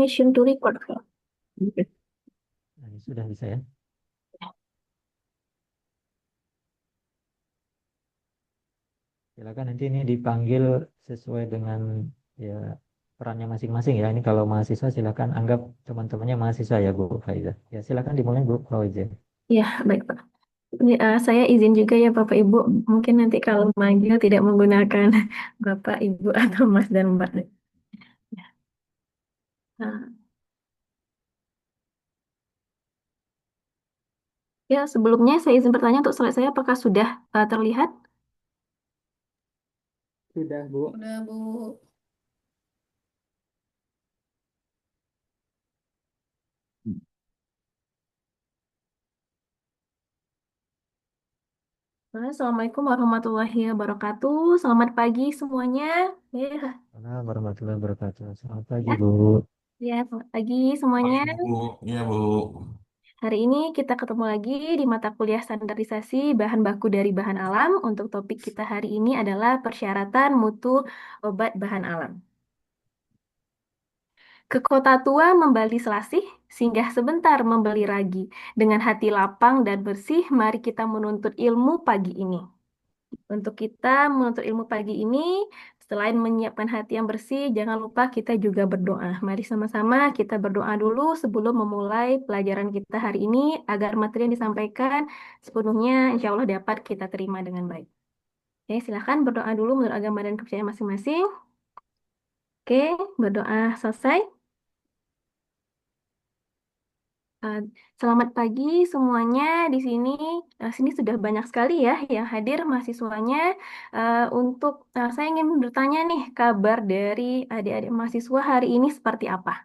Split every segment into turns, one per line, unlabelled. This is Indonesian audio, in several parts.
permission to record. Oke.
Nah, ini sudah bisa ya. Silakan nanti ini dipanggil sesuai dengan ya perannya masing-masing ya. Ini kalau mahasiswa silakan anggap teman-temannya mahasiswa ya Bu Faiza. Ya silakan dimulai Bu Faiza.
Ya, baik Pak. Ini, saya izin juga ya Bapak Ibu, mungkin nanti kalau manggil tidak menggunakan Bapak, Ibu, atau Mas dan Mbak. Nah, ya, sebelumnya saya izin bertanya untuk slide saya apakah sudah terlihat?
Sudah, Bu.
Sudah, Bu. Assalamualaikum warahmatullahi wabarakatuh. Selamat pagi semuanya. Ya,
Assalamualaikum warahmatullahi wabarakatuh. Selamat pagi
ya,
Bu.
ya, selamat pagi semuanya.
Pagi Bu, iya Bu.
Hari ini kita ketemu lagi di mata kuliah standarisasi bahan baku dari bahan alam. Untuk topik kita hari ini adalah persyaratan mutu obat bahan alam. Ke kota tua membeli selasih, singgah sebentar membeli ragi. Dengan hati lapang dan bersih, mari kita menuntut ilmu pagi ini. Untuk kita menuntut ilmu pagi ini, selain menyiapkan hati yang bersih, jangan lupa kita juga berdoa. Mari sama-sama kita berdoa dulu sebelum memulai pelajaran kita hari ini, agar materi yang disampaikan sepenuhnya insya Allah dapat kita terima dengan baik. Oke, silahkan berdoa dulu menurut agama dan kepercayaan masing-masing. Oke, berdoa selesai. Eh, Selamat pagi semuanya di sini. Sini sudah banyak sekali ya yang hadir mahasiswanya. Untuk saya ingin bertanya nih, kabar dari adik-adik mahasiswa hari ini seperti apa?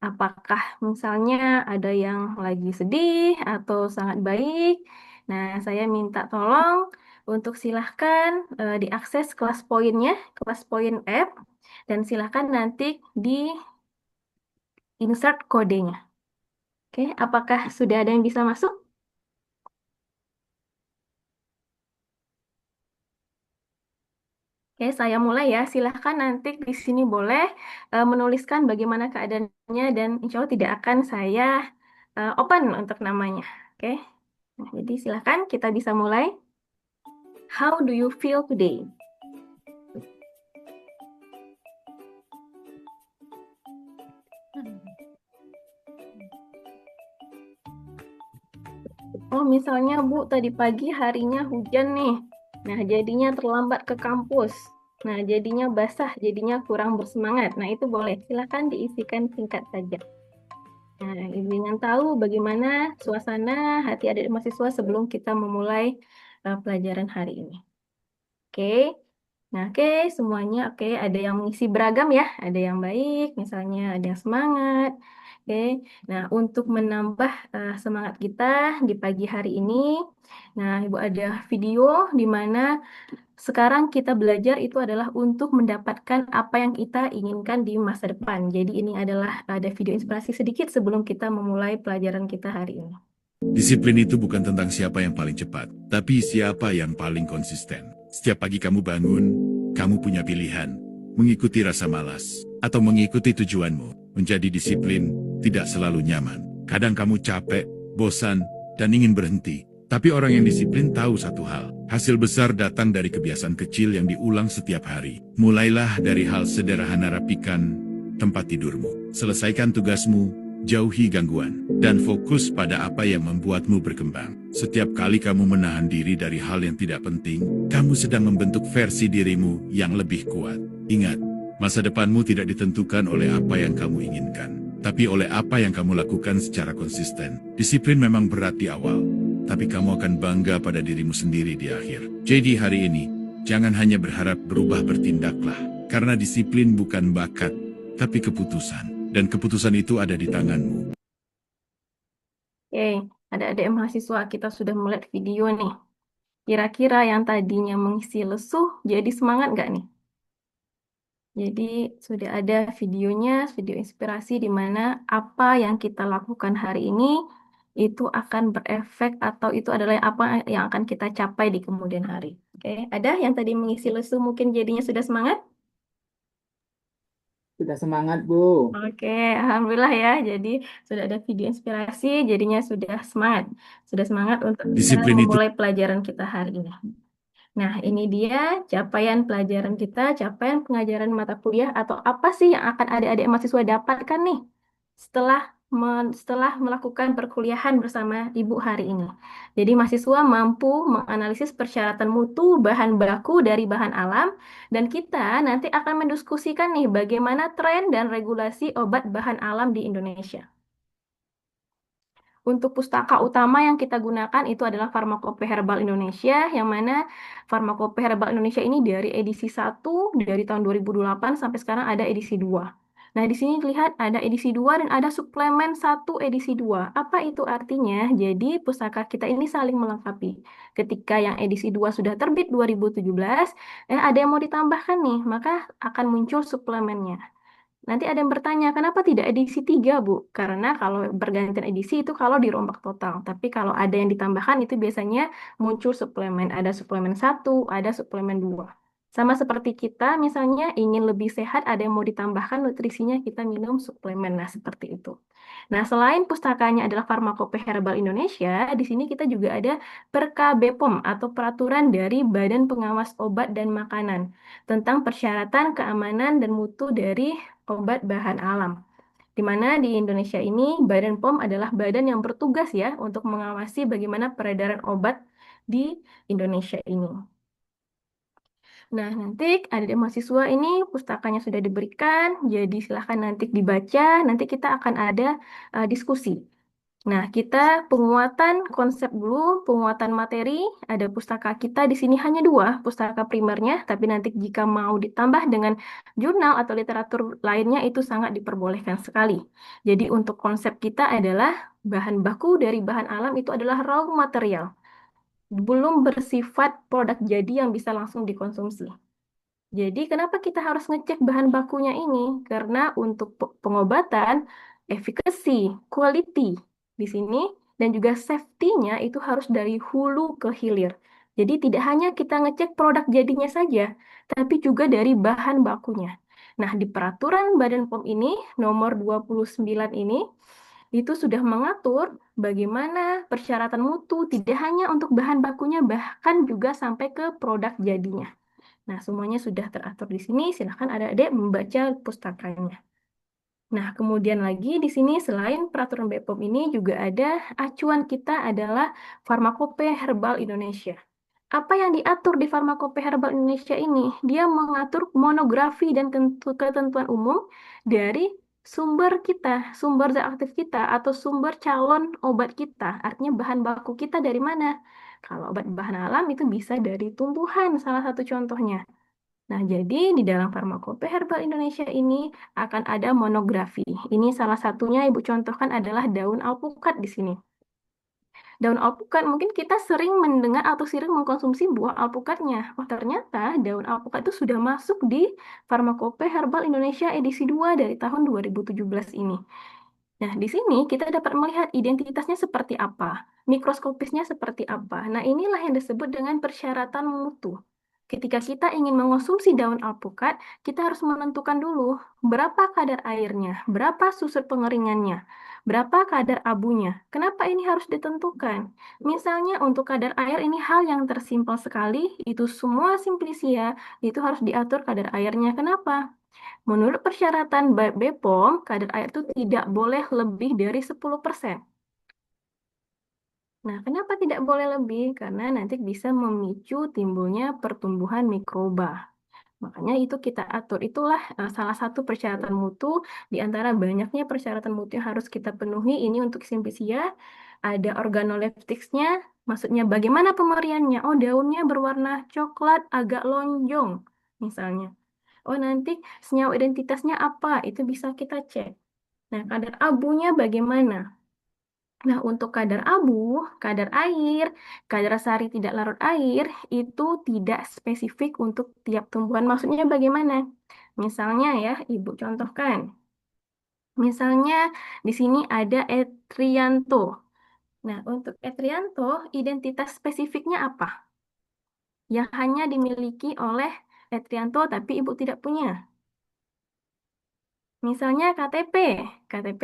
Apakah misalnya ada yang lagi sedih atau sangat baik? Nah, saya minta tolong untuk silahkan diakses kelas poinnya, kelas poin app, dan silahkan nanti di insert kodenya. Oke, apakah sudah ada yang bisa masuk? Oke, saya mulai ya. Silahkan nanti di sini boleh menuliskan bagaimana keadaannya dan insya Allah tidak akan saya open untuk namanya. Oke, nah, jadi silahkan kita bisa mulai. How do you feel today? Oh, misalnya Bu, tadi pagi harinya hujan nih. Nah, jadinya terlambat ke kampus. Nah, jadinya basah, jadinya kurang bersemangat. Nah, itu boleh. Silahkan diisikan singkat saja. Nah, ingin tahu bagaimana suasana hati adik mahasiswa sebelum kita memulai pelajaran hari ini. Oke. Nah, oke, semuanya oke. Ada yang mengisi beragam ya, ada yang baik, misalnya ada yang semangat. Oke. Nah, untuk menambah semangat kita di pagi hari ini, nah, Ibu ada video di mana sekarang kita belajar itu adalah untuk mendapatkan apa yang kita inginkan di masa depan. Jadi ini adalah ada video inspirasi sedikit sebelum kita memulai pelajaran kita hari ini.
Disiplin itu bukan tentang siapa yang paling cepat, tapi siapa yang paling konsisten. Setiap pagi kamu bangun, kamu punya pilihan. Mengikuti rasa malas, atau mengikuti tujuanmu. Menjadi disiplin, tidak selalu nyaman. Kadang kamu capek, bosan, dan ingin berhenti. Tapi orang yang disiplin tahu satu hal. Hasil besar datang dari kebiasaan kecil yang diulang setiap hari. Mulailah dari hal sederhana, rapikan tempat tidurmu. Selesaikan tugasmu, jauhi gangguan, dan fokus pada apa yang membuatmu berkembang. Setiap kali kamu menahan diri dari hal yang tidak penting, kamu sedang membentuk versi dirimu yang lebih kuat. Ingat, masa depanmu tidak ditentukan oleh apa yang kamu inginkan, tapi oleh apa yang kamu lakukan secara konsisten. Disiplin memang berat di awal, tapi kamu akan bangga pada dirimu sendiri di akhir. Jadi hari ini, jangan hanya berharap berubah, bertindaklah. Karena disiplin bukan bakat, tapi keputusan. Dan keputusan itu ada di tanganmu.
Oke, adik-adik mahasiswa kita sudah melihat video nih. Kira-kira yang tadinya mengisi lesuh jadi semangat nggak nih? Jadi sudah ada videonya, video inspirasi di mana apa yang kita lakukan hari ini itu akan berefek atau itu adalah apa yang akan kita capai di kemudian hari. Oke, ada yang tadi mengisi lesu mungkin jadinya sudah semangat?
Sudah semangat, Bu.
Oke, alhamdulillah ya. Jadi sudah ada video inspirasi, jadinya sudah semangat untuk kita
Disiplin itu
memulai pelajaran kita hari ini. Nah, ini dia capaian pelajaran kita, capaian pengajaran mata kuliah atau apa sih yang akan adik-adik mahasiswa dapatkan nih setelah setelah melakukan perkuliahan bersama Ibu hari ini. Jadi mahasiswa mampu menganalisis persyaratan mutu bahan baku dari bahan alam dan kita nanti akan mendiskusikan nih bagaimana tren dan regulasi obat bahan alam di Indonesia. Untuk pustaka utama yang kita gunakan itu adalah Farmakope Herbal Indonesia, yang mana Farmakope Herbal Indonesia ini dari edisi 1 dari tahun 2008 sampai sekarang ada edisi 2. Nah, di sini terlihat ada edisi 2 dan ada suplemen 1 edisi 2. Apa itu artinya? Jadi, pustaka kita ini saling melengkapi. Ketika yang edisi 2 sudah terbit 2017, ada yang mau ditambahkan nih, maka akan muncul suplemennya. Nanti ada yang bertanya, kenapa tidak edisi 3, Bu? Karena kalau pergantian edisi itu kalau dirombak total. Tapi kalau ada yang ditambahkan itu biasanya muncul suplemen. Ada suplemen 1, ada suplemen 2. Sama seperti kita misalnya ingin lebih sehat, ada yang mau ditambahkan nutrisinya, kita minum suplemen. Nah, seperti itu. Nah, selain pustakanya adalah Farmakope Herbal Indonesia, di sini kita juga ada Perka BPOM atau Peraturan dari Badan Pengawas Obat dan Makanan tentang persyaratan keamanan dan mutu dari obat bahan alam. Di mana di Indonesia ini Badan POM adalah badan yang bertugas ya untuk mengawasi bagaimana peredaran obat di Indonesia ini. Nah, nanti ada mahasiswa ini pustakanya sudah diberikan, jadi silahkan nanti dibaca, nanti kita akan ada diskusi. Nah, kita penguatan konsep dulu, penguatan materi, ada pustaka kita di sini hanya 2, pustaka primernya, tapi nanti jika mau ditambah dengan jurnal atau literatur lainnya itu sangat diperbolehkan sekali. Jadi untuk konsep kita adalah bahan baku dari bahan alam itu adalah raw material, belum bersifat produk jadi yang bisa langsung dikonsumsi. Jadi, kenapa kita harus ngecek bahan bakunya ini? Karena untuk pengobatan, efikasi, quality di sini, dan juga safety-nya itu harus dari hulu ke hilir. Jadi, tidak hanya kita ngecek produk jadinya saja, tapi juga dari bahan bakunya. Nah, di peraturan Badan POM ini, nomor 29 ini, itu sudah mengatur bagaimana persyaratan mutu tidak hanya untuk bahan bakunya, bahkan juga sampai ke produk jadinya. Nah, semuanya sudah teratur di sini. Silahkan adik-adik membaca pustakanya. Nah, kemudian lagi di sini selain peraturan BPOM ini juga ada acuan kita adalah Farmakope Herbal Indonesia. Apa yang diatur di Farmakope Herbal Indonesia ini? Dia mengatur monografi dan ketentuan umum dari sumber kita, sumber zat aktif kita, atau sumber calon obat kita. Artinya bahan baku kita dari mana? Kalau obat bahan alam itu bisa dari tumbuhan, salah satu contohnya. Nah, jadi di dalam Farmakope Herbal Indonesia ini akan ada monografi. Ini salah satunya Ibu contohkan adalah daun alpukat di sini. Daun alpukat mungkin kita sering mendengar atau sering mengkonsumsi buah alpukatnya. Oh, ternyata daun alpukat itu sudah masuk di Farmakope Herbal Indonesia edisi 2 dari tahun 2017 ini. Nah, di sini kita dapat melihat identitasnya seperti apa, mikroskopisnya seperti apa. Nah, inilah yang disebut dengan persyaratan mutu. Ketika kita ingin mengonsumsi daun alpukat, kita harus menentukan dulu berapa kadar airnya, berapa susut pengeringannya, berapa kadar abunya. Kenapa ini harus ditentukan? Misalnya untuk kadar air ini hal yang tersimpel sekali, itu semua simplisia, itu harus diatur kadar airnya. Kenapa? Menurut persyaratan BPOM, kadar air itu tidak boleh lebih dari 10%. Nah, kenapa tidak boleh lebih? Karena nanti bisa memicu timbulnya pertumbuhan mikroba. Makanya itu kita atur. Itulah salah satu persyaratan mutu di antara banyaknya persyaratan mutu yang harus kita penuhi. Ini untuk Simplicia. Ada organolepticsnya, maksudnya bagaimana pemeriannya. Oh, daunnya berwarna coklat agak lonjong, misalnya. Oh, nanti senyawa identitasnya apa? Itu bisa kita cek. Nah, kadar abunya bagaimana? Nah, untuk kadar abu, kadar air, kadar sari tidak larut air, itu tidak spesifik untuk tiap tumbuhan. Maksudnya bagaimana? Misalnya ya, Ibu contohkan. Misalnya di sini ada Etrianto. Nah, untuk Etrianto, identitas spesifiknya apa? Yang hanya dimiliki oleh Etrianto tapi Ibu tidak punya. Misalnya KTP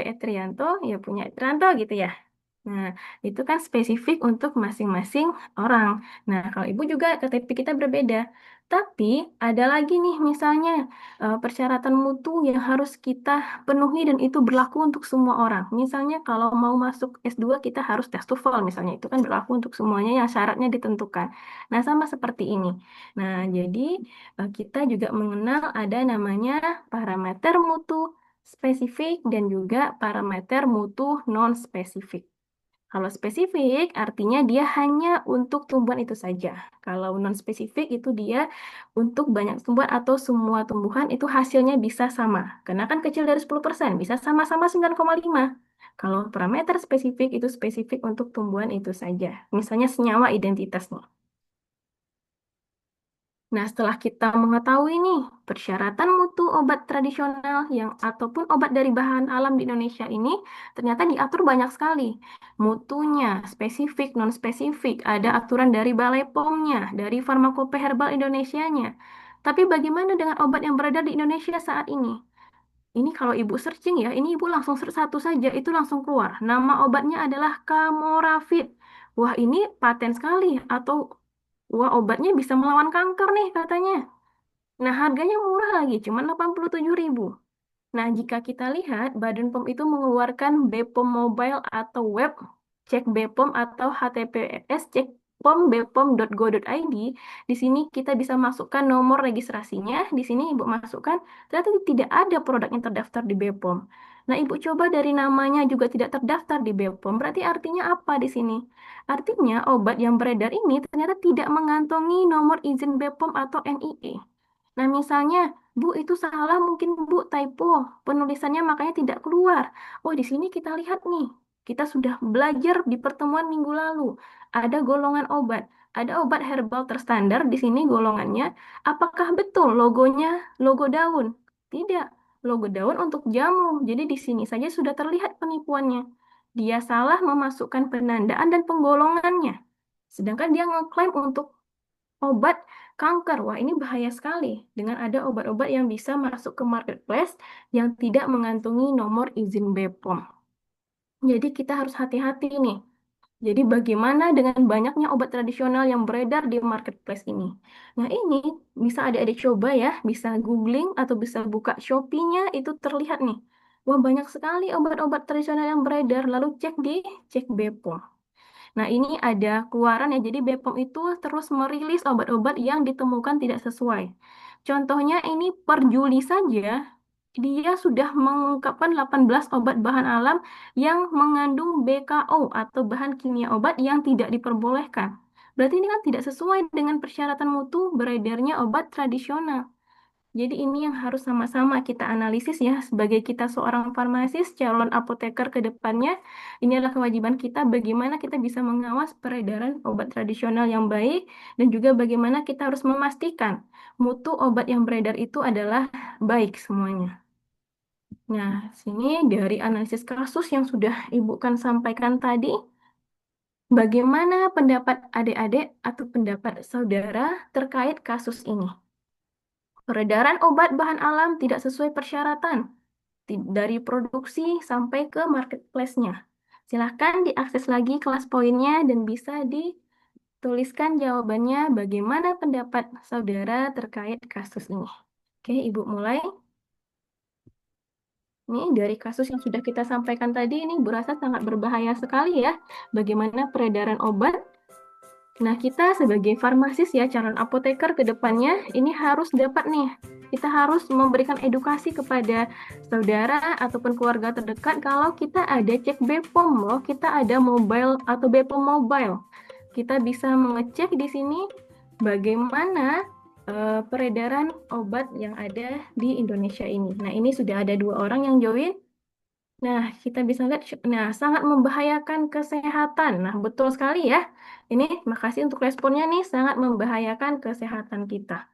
Etrianto ya punya Etrianto gitu ya. Nah, itu kan spesifik untuk masing-masing orang. Nah, kalau ibu juga KTP kita berbeda. Tapi ada lagi nih misalnya persyaratan mutu yang harus kita penuhi dan itu berlaku untuk semua orang. Misalnya kalau mau masuk S2 kita harus tes TOEFL misalnya. Itu kan berlaku untuk semuanya yang syaratnya ditentukan. Nah, sama seperti ini. Nah, jadi kita juga mengenal ada namanya parameter mutu spesifik dan juga parameter mutu non-spesifik. Kalau spesifik artinya dia hanya untuk tumbuhan itu saja. Kalau non-spesifik itu dia untuk banyak tumbuhan atau semua tumbuhan itu hasilnya bisa sama. Karena kan kecil dari 10%, bisa sama-sama 9,5. Kalau parameter spesifik itu spesifik untuk tumbuhan itu saja. Misalnya senyawa identitasnya. Nah, setelah kita mengetahui nih persyaratan mutu obat tradisional yang ataupun obat dari bahan alam di Indonesia ini ternyata diatur banyak sekali. Mutunya, spesifik, non-spesifik, ada aturan dari Balai POM-nya, dari Farmakope Herbal Indonesianya. Tapi bagaimana dengan obat yang beredar di Indonesia saat ini? Ini kalau ibu searching ya, ini ibu langsung search satu saja, itu langsung keluar. Nama obatnya adalah Camorafid. Wah, ini paten sekali atau wah, obatnya bisa melawan kanker nih katanya. Nah, harganya murah lagi, cuma 87.000. Nah, jika kita lihat, Badan POM itu mengeluarkan BPOM Mobile atau web, cek BPOM atau HTTPS cek pom.bpom.go.id. Di sini kita bisa masukkan nomor registrasinya. Di sini Ibu masukkan, ternyata tidak ada produk yang terdaftar di BPOM. Nah, Ibu coba dari namanya juga tidak terdaftar di BPOM. Berarti artinya apa di sini? Artinya obat yang beredar ini ternyata tidak mengantongi nomor izin BPOM atau NIE. Nah, misalnya, Bu, itu salah mungkin Bu, typo. Penulisannya makanya tidak keluar. Oh, di sini kita lihat nih. Kita sudah belajar di pertemuan minggu lalu. Ada golongan obat. Ada obat herbal terstandar di sini golongannya. Apakah betul logonya logo daun? Tidak. Logo daun untuk jamu. Jadi di sini saja sudah terlihat penipuannya. Dia salah memasukkan penandaan dan penggolongannya. Sedangkan dia ngeklaim untuk obat kanker. Wah, ini bahaya sekali dengan ada obat-obat yang bisa masuk ke marketplace yang tidak mengantungi nomor izin BPOM. Jadi kita harus hati-hati nih. Jadi bagaimana dengan banyaknya obat tradisional yang beredar di marketplace ini? Nah, ini bisa adik-adik coba ya, bisa googling atau bisa buka Shopee-nya, itu terlihat nih. Wah, banyak sekali obat-obat tradisional yang beredar, lalu cek BPOM. Nah, ini ada keluaran ya. Jadi BPOM itu terus merilis obat-obat yang ditemukan tidak sesuai. Contohnya ini per Juli saja dia sudah mengungkapkan 18 obat bahan alam yang mengandung BKO atau bahan kimia obat yang tidak diperbolehkan. Berarti ini kan tidak sesuai dengan persyaratan mutu beredarnya obat tradisional. Jadi ini yang harus sama-sama kita analisis ya sebagai kita seorang farmasis, calon apoteker ke depannya. Ini adalah kewajiban kita bagaimana kita bisa mengawas peredaran obat tradisional yang baik dan juga bagaimana kita harus memastikan mutu obat yang beredar itu adalah baik semuanya. Nah, sini dari analisis kasus yang sudah Ibu kan sampaikan tadi, bagaimana pendapat adik-adik atau pendapat saudara terkait kasus ini? Peredaran obat bahan alam tidak sesuai persyaratan dari produksi sampai ke marketplace-nya. Silahkan diakses lagi kelas poinnya dan bisa dituliskan jawabannya bagaimana pendapat saudara terkait kasus ini. Oke, Ibu mulai. Ini dari kasus yang sudah kita sampaikan tadi, ini berasa sangat berbahaya sekali ya. Bagaimana peredaran obat. Nah, kita sebagai farmasis ya, calon apoteker ke depannya, ini harus dapat nih. Kita harus memberikan edukasi kepada saudara ataupun keluarga terdekat kalau kita ada cek BPOM loh, kita ada mobile atau BPOM mobile. Kita bisa mengecek di sini bagaimana peredaran obat yang ada di Indonesia ini. Nah, ini sudah ada 2 orang yang join. Nah, kita bisa lihat, nah, sangat membahayakan kesehatan. Nah, betul sekali ya. Ini, makasih untuk responnya nih, sangat membahayakan kesehatan kita.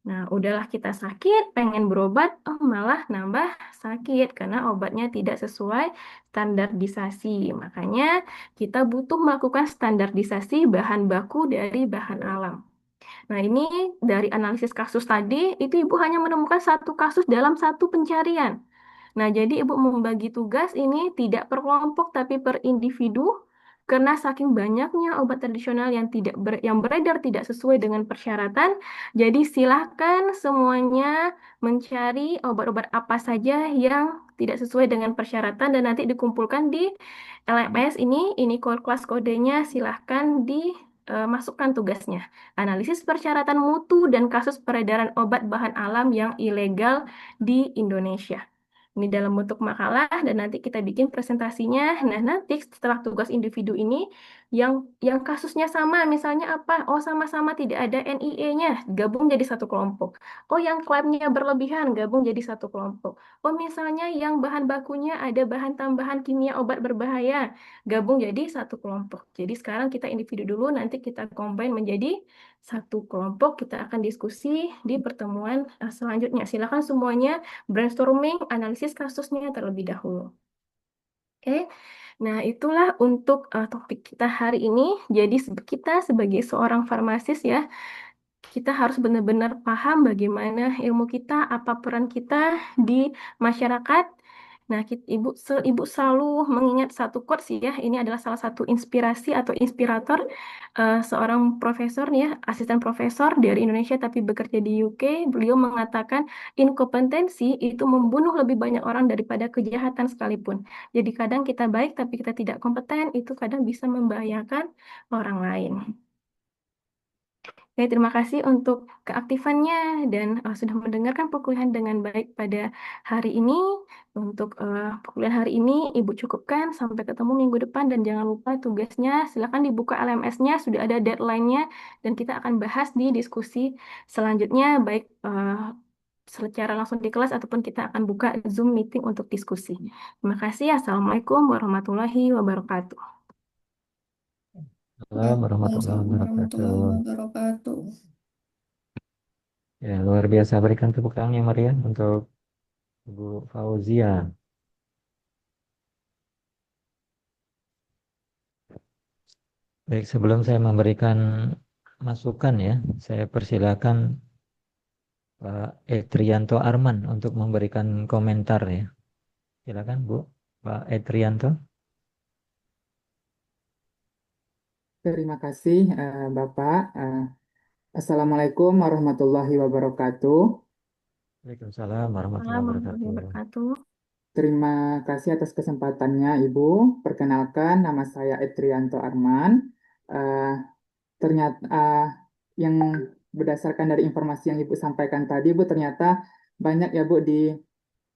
Nah, udahlah kita sakit, pengen berobat, oh malah nambah sakit karena obatnya tidak sesuai standarisasi. Makanya kita butuh melakukan standarisasi bahan baku dari bahan alam. Nah, ini dari analisis kasus tadi, itu Ibu hanya menemukan satu kasus dalam satu pencarian. Nah, jadi Ibu membagi tugas ini tidak per kelompok tapi per individu karena saking banyaknya obat tradisional yang yang beredar tidak sesuai dengan persyaratan. Jadi silahkan semuanya mencari obat-obat apa saja yang tidak sesuai dengan persyaratan dan nanti dikumpulkan di LMS ini kelas kodenya silahkan dimasukkan tugasnya. Analisis persyaratan mutu dan kasus peredaran obat bahan alam yang ilegal di Indonesia. Ini dalam bentuk makalah dan nanti kita bikin presentasinya. Nah, nanti setelah tugas individu ini yang kasusnya sama, misalnya apa? Oh, sama-sama tidak ada NIE-nya, gabung jadi satu kelompok. Oh, yang klaimnya berlebihan, gabung jadi satu kelompok. Oh, misalnya yang bahan bakunya ada bahan tambahan kimia obat berbahaya, gabung jadi satu kelompok. Jadi sekarang kita individu dulu, nanti kita combine menjadi satu kelompok. Kita akan diskusi di pertemuan selanjutnya. Silakan semuanya brainstorming, analisis kasusnya terlebih dahulu. Oke, nah itulah untuk topik kita hari ini. Jadi kita sebagai seorang farmasis ya, kita harus benar-benar paham bagaimana ilmu kita, apa peran kita di masyarakat. Nah, ibu selalu mengingat satu quotes ya. Ini adalah salah satu inspirasi atau inspirator seorang profesor nih ya, asisten profesor dari Indonesia tapi bekerja di UK. Beliau mengatakan inkompetensi itu membunuh lebih banyak orang daripada kejahatan sekalipun. Jadi kadang kita baik tapi kita tidak kompeten, itu kadang bisa membahayakan orang lain. Oke, terima kasih untuk keaktifannya dan sudah mendengarkan perkuliahan dengan baik pada hari ini. Untuk perkuliahan hari ini, Ibu cukupkan. Sampai ketemu minggu depan dan jangan lupa tugasnya. Silakan dibuka LMS-nya, sudah ada deadline-nya dan kita akan bahas di diskusi selanjutnya, baik secara langsung di kelas ataupun kita akan buka Zoom meeting untuk diskusi. Terima kasih. Assalamualaikum warahmatullahi wabarakatuh.
Assalamualaikum warahmatullahi
Waalaikumsalam
wabarakatuh.
warahmatullahi wabarakatuh.
Ya, luar biasa, berikan tepuk tangannya Maria untuk Ibu Fauzia. Baik, sebelum saya memberikan masukan ya, saya persilakan Pak Etrianto Arman untuk memberikan komentar ya. Silakan Bu, Pak Etrianto.
Terima kasih, Bapak. Assalamualaikum warahmatullahi wabarakatuh.
Waalaikumsalam warahmatullahi
Warahmatullahi
wabarakatuh.
wabarakatuh.
Terima kasih atas kesempatannya, Ibu. Perkenalkan, nama saya Etrianto Arman. Eh, Ternyata yang berdasarkan dari informasi yang Ibu sampaikan tadi, Bu, ternyata banyak ya, Bu,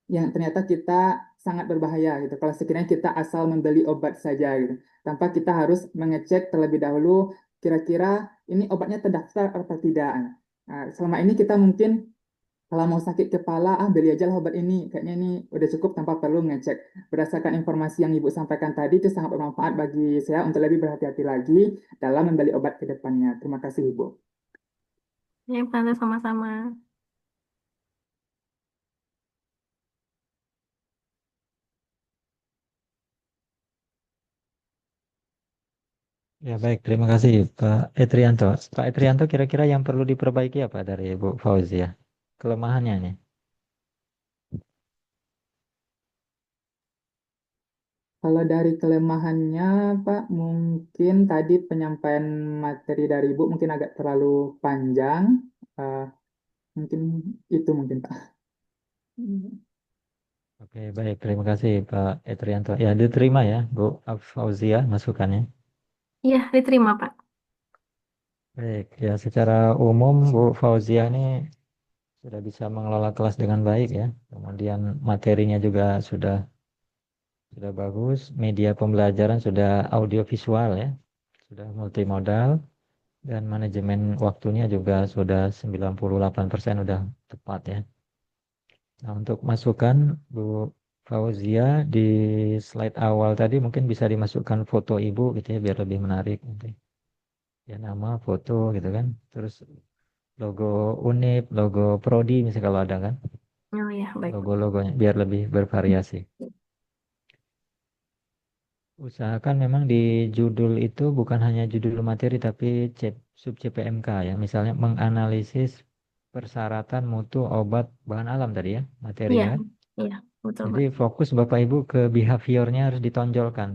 yang ternyata kita sangat berbahaya gitu. Kalau sekiranya kita asal membeli obat saja gitu, tanpa kita harus mengecek terlebih dahulu kira-kira ini obatnya terdaftar atau tidak. Nah, selama ini kita mungkin kalau mau sakit kepala, beli aja lah obat ini. Kayaknya ini udah cukup tanpa perlu ngecek. Berdasarkan informasi yang Ibu sampaikan tadi, itu sangat bermanfaat bagi saya untuk lebih berhati-hati lagi dalam membeli obat ke depannya. Terima kasih, Ibu.
Ya, Tante sama-sama.
Ya baik, terima kasih Pak Etrianto. Pak Etrianto, kira-kira yang perlu diperbaiki apa dari Ibu Fauzia? Kelemahannya nih.
Kalau dari kelemahannya, Pak, mungkin tadi penyampaian materi dari Ibu mungkin agak terlalu panjang. Eh, Mungkin itu mungkin, Pak.
Oke, baik, terima kasih Pak Etrianto. Ya, diterima ya Bu Fauzia masukannya.
Iya, diterima, Pak.
Baik, ya secara umum Bu Fauzia ini sudah bisa mengelola kelas dengan baik ya. Kemudian materinya juga sudah bagus, media pembelajaran sudah audiovisual ya, sudah multimodal dan manajemen waktunya juga sudah 98% sudah tepat ya. Nah, untuk masukan Bu Fauzia di slide awal tadi mungkin bisa dimasukkan foto Ibu gitu ya biar lebih menarik nanti. Ya nama, foto gitu kan. Terus logo Unip, logo Prodi misalnya kalau ada kan,
Oh ya, baik.
logo-logonya biar lebih bervariasi. Usahakan memang di judul itu bukan hanya judul materi tapi sub CPMK ya. Misalnya menganalisis persyaratan mutu obat bahan alam tadi ya
Iya,
materinya kan.
iya. betul,
Jadi
Pak.
fokus Bapak Ibu ke behaviornya harus ditonjolkan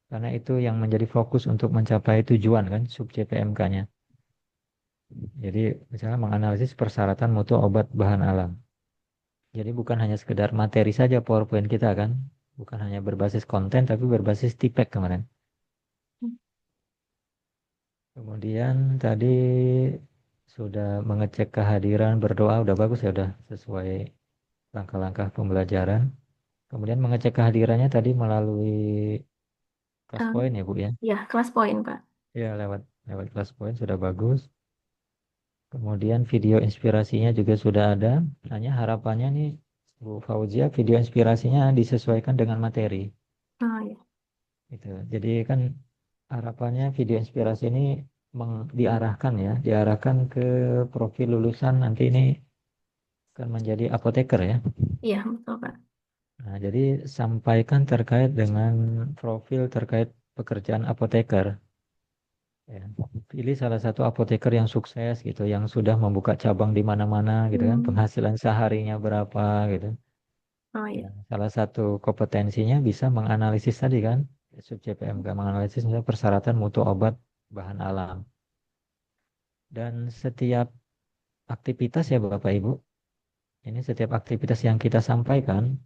karena itu yang menjadi fokus untuk mencapai tujuan kan sub CPMK-nya. Jadi misalnya menganalisis persyaratan mutu obat bahan alam. Jadi bukan hanya sekedar materi saja PowerPoint kita kan, bukan hanya berbasis konten tapi berbasis TPEK kemarin. Kemudian tadi sudah mengecek kehadiran, berdoa, udah bagus ya, udah sesuai langkah-langkah pembelajaran. Kemudian mengecek kehadirannya tadi melalui kelas
Eh,
poin ya Bu ya.
ya, kelas poin, Pak.
Ya lewat lewat kelas poin sudah bagus. Kemudian video inspirasinya juga sudah ada. Hanya harapannya nih Bu Fauzia video inspirasinya disesuaikan dengan materi.
Oh, ya.
Gitu. Jadi kan harapannya video inspirasi ini diarahkan ya, diarahkan ke profil lulusan nanti ini akan menjadi apoteker ya.
Iya, betul, Pak.
Nah, jadi sampaikan terkait dengan profil terkait pekerjaan apoteker. Ya. Pilih salah satu apoteker yang sukses gitu, yang sudah membuka cabang di mana-mana gitu kan,
Hmm.
penghasilan seharinya berapa gitu.
Oh,
Ya,
ya.
salah satu kompetensinya bisa menganalisis tadi kan, sub CPMK menganalisis misalnya persyaratan mutu obat bahan alam. Dan setiap aktivitas ya Bapak Ibu, ini setiap aktivitas yang kita sampaikan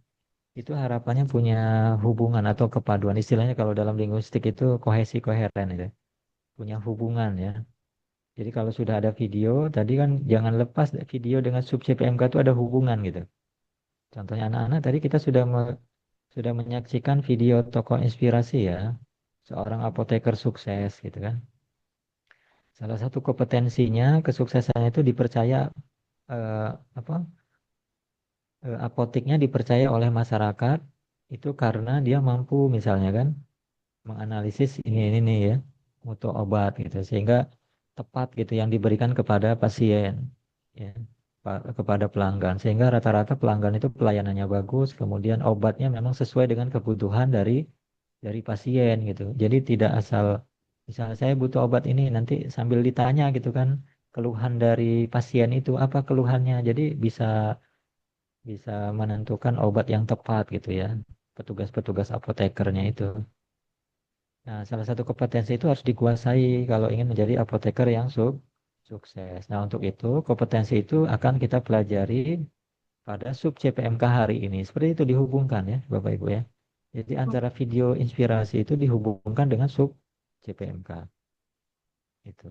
itu harapannya punya hubungan atau kepaduan. Istilahnya kalau dalam linguistik itu kohesi koheren itu, punya hubungan ya. Jadi kalau sudah ada video, tadi kan jangan lepas video dengan sub CPMK itu ada hubungan gitu. Contohnya anak-anak tadi kita sudah menyaksikan video tokoh inspirasi ya, seorang apoteker sukses gitu kan. Salah satu kompetensinya, kesuksesannya itu dipercaya eh, apa apoteknya dipercaya oleh masyarakat itu karena dia mampu misalnya kan menganalisis ini nih ya mutu obat gitu sehingga tepat gitu yang diberikan kepada pasien ya kepada pelanggan sehingga rata-rata pelanggan itu pelayanannya bagus kemudian obatnya memang sesuai dengan kebutuhan dari pasien gitu jadi tidak asal misalnya saya butuh obat ini nanti sambil ditanya gitu kan keluhan dari pasien itu apa keluhannya jadi bisa bisa menentukan obat yang tepat gitu ya petugas-petugas apotekernya itu. Nah, salah satu kompetensi itu harus dikuasai kalau ingin menjadi apoteker yang sukses. Nah, untuk itu kompetensi itu akan kita pelajari pada sub CPMK hari ini. Seperti itu dihubungkan ya, Bapak Ibu ya. Jadi antara video inspirasi itu dihubungkan dengan sub CPMK itu.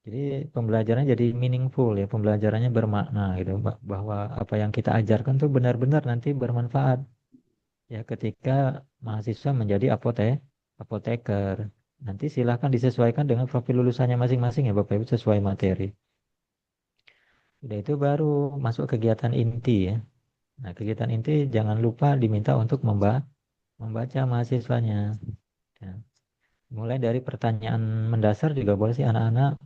Jadi pembelajarannya jadi meaningful ya, pembelajarannya bermakna gitu, bahwa apa yang kita ajarkan tuh benar-benar nanti bermanfaat ya ketika mahasiswa menjadi apoteker. Nanti silahkan disesuaikan dengan profil lulusannya masing-masing ya Bapak Ibu sesuai materi. Udah itu baru masuk kegiatan inti ya. Nah, kegiatan inti jangan lupa diminta untuk membaca mahasiswanya. Ya. Mulai dari pertanyaan mendasar juga boleh sih anak-anak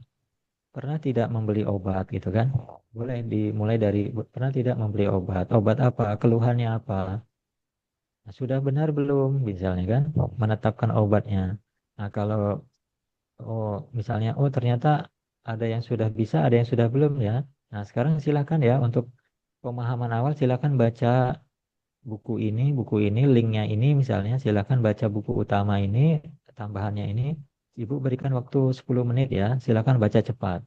pernah tidak membeli obat gitu kan. Boleh dimulai dari pernah tidak membeli obat. Obat apa? Keluhannya apa? Nah, sudah benar belum misalnya kan menetapkan obatnya. Nah, kalau misalnya ternyata ada yang sudah bisa, ada yang sudah belum ya. Nah, sekarang silakan ya untuk pemahaman awal silakan baca buku ini, linknya ini misalnya silakan baca buku utama ini, tambahannya ini. Ibu berikan waktu 10 menit ya, silakan baca cepat.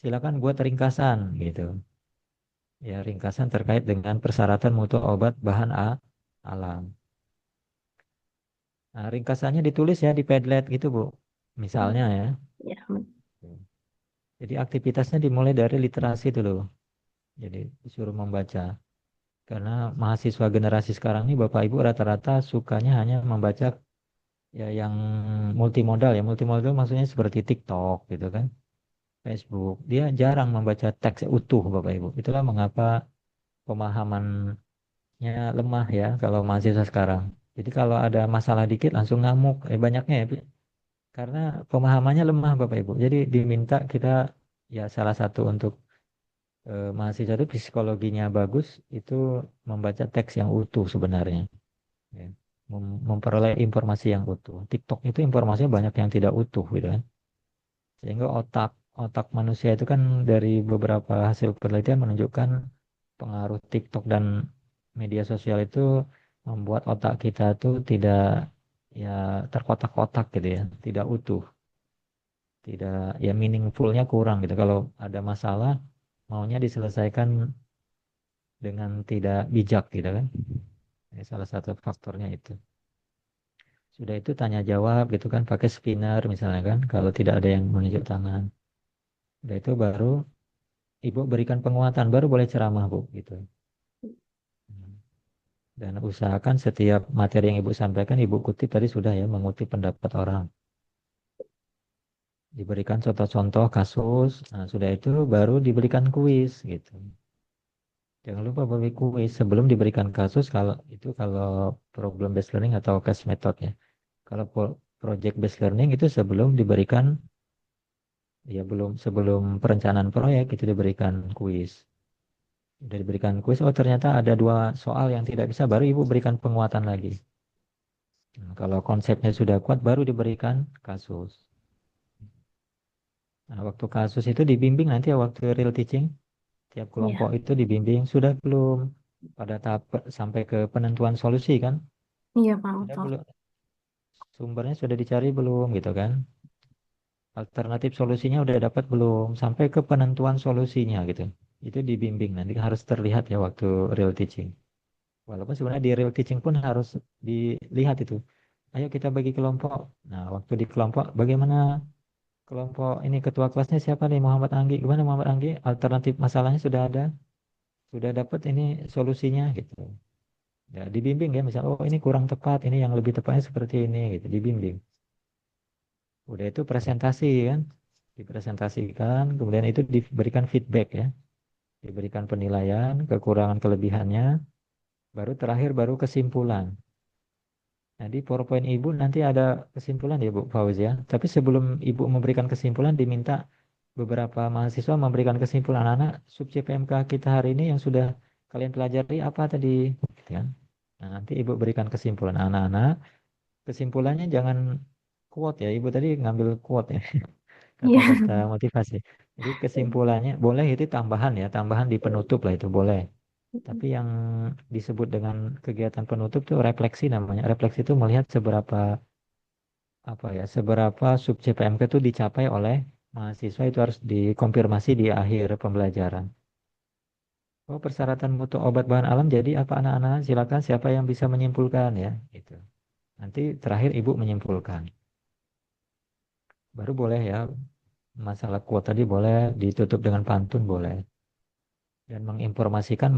Silakan buat ringkasan gitu. Ya, ringkasan terkait dengan persyaratan mutu obat bahan alam. Nah, ringkasannya ditulis ya di Padlet gitu, Bu. Misalnya ya.
Ya,
Jadi aktivitasnya dimulai dari literasi dulu. Jadi disuruh membaca. Karena mahasiswa generasi sekarang ini Bapak Ibu rata-rata sukanya hanya membaca ya yang multimodal ya. Multimodal maksudnya seperti TikTok gitu kan. Facebook. Dia jarang membaca teks utuh Bapak Ibu. Itulah mengapa pemahamannya lemah ya kalau mahasiswa sekarang. Jadi kalau ada masalah dikit langsung ngamuk. Banyaknya ya. Karena pemahamannya lemah Bapak Ibu. Jadi diminta kita ya salah satu untuk mahasiswa itu psikologinya bagus itu membaca teks yang utuh sebenarnya ya. Memperoleh informasi yang utuh. TikTok itu informasinya banyak yang tidak utuh gitu kan sehingga otak otak manusia itu kan dari beberapa hasil penelitian menunjukkan pengaruh TikTok dan media sosial itu membuat otak kita tuh tidak ya terkotak-kotak gitu ya, tidak utuh, tidak ya meaningfulnya kurang gitu. Kalau ada masalah maunya diselesaikan dengan tidak bijak gitu kan. Ini salah satu faktornya itu. Sudah itu tanya jawab gitu kan pakai spinner misalnya kan kalau tidak ada yang menunjuk tangan. Sudah itu baru ibu berikan penguatan baru boleh ceramah bu gitu. Dan usahakan setiap materi yang ibu sampaikan ibu kutip tadi sudah ya mengutip pendapat orang. Diberikan contoh-contoh kasus. Nah, sudah itu baru diberikan kuis gitu. Jangan lupa beri kuis sebelum diberikan kasus kalau problem based learning atau case method ya. Kalau project based learning itu sebelum diberikan ya belum sebelum perencanaan proyek itu diberikan kuis. Sudah diberikan kuis, oh ternyata ada dua soal yang tidak bisa, baru ibu berikan penguatan lagi. Nah, kalau konsepnya sudah kuat, baru diberikan kasus. Nah, waktu kasus itu dibimbing nanti ya waktu real teaching, tiap kelompok
Iya,
itu dibimbing, sudah belum pada tahap sampai ke penentuan solusi kan?
iya Pak,
Sudah
betul.
belum, sumbernya sudah dicari belum gitu kan? Alternatif solusinya udah dapat belum? Sampai ke penentuan solusinya gitu. Itu dibimbing, nanti harus terlihat ya waktu real teaching. Walaupun sebenarnya di real teaching pun harus dilihat itu. Ayo kita bagi kelompok. Nah, waktu di kelompok, bagaimana kelompok ini ketua kelasnya siapa nih Muhammad Anggi? Gimana Muhammad Anggi? Alternatif masalahnya sudah ada, sudah dapat ini solusinya gitu. Ya, dibimbing ya, misal oh ini kurang tepat, ini yang lebih tepatnya seperti ini gitu, dibimbing. Udah itu presentasi kan, dipresentasikan, kemudian itu diberikan feedback ya, diberikan penilaian, kekurangan kelebihannya, baru terakhir baru kesimpulan. Nah, di PowerPoint Ibu nanti ada kesimpulan ya Bu Fauzia. Tapi sebelum Ibu memberikan kesimpulan, diminta beberapa mahasiswa memberikan kesimpulan anak sub CPMK kita hari ini yang sudah kalian pelajari apa tadi, gitu kan? Nah, nanti Ibu berikan kesimpulan anak-anak. Kesimpulannya jangan quote ya. Ibu tadi ngambil quote ya,
Iya,
kata-kata motivasi. Jadi kesimpulannya boleh itu tambahan ya, tambahan di penutup lah itu boleh. Tapi yang disebut dengan kegiatan penutup itu refleksi namanya. Refleksi itu melihat seberapa apa ya, seberapa sub CPMK itu dicapai oleh mahasiswa itu harus dikonfirmasi di akhir pembelajaran. Oh, persyaratan mutu obat bahan alam jadi apa anak-anak? Silakan siapa yang bisa menyimpulkan ya, gitu. Nanti terakhir ibu menyimpulkan. Baru boleh ya masalah kuota tadi boleh ditutup dengan pantun boleh dan menginformasikan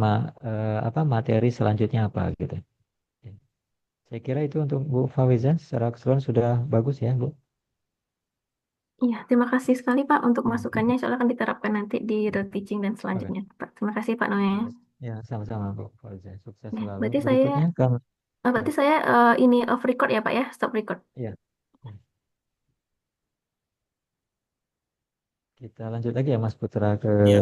apa materi selanjutnya apa gitu. Saya kira itu untuk Bu Fawiza secara keseluruhan sudah bagus ya, Bu.
iya. Terima kasih sekali Pak untuk
Hmm.
masukannya. Soalnya akan diterapkan nanti di real teaching dan
Oke.
selanjutnya, Pak. Terima kasih Pak Noe.
Ya, sama-sama Bu Fawiza. Sukses
Ya,
selalu.
berarti saya,
Berikutnya kalau ya,
berarti saya ini off record ya Pak ya, stop record.
ya. Ya. Kita lanjut lagi ya Mas Putra ke
Ya,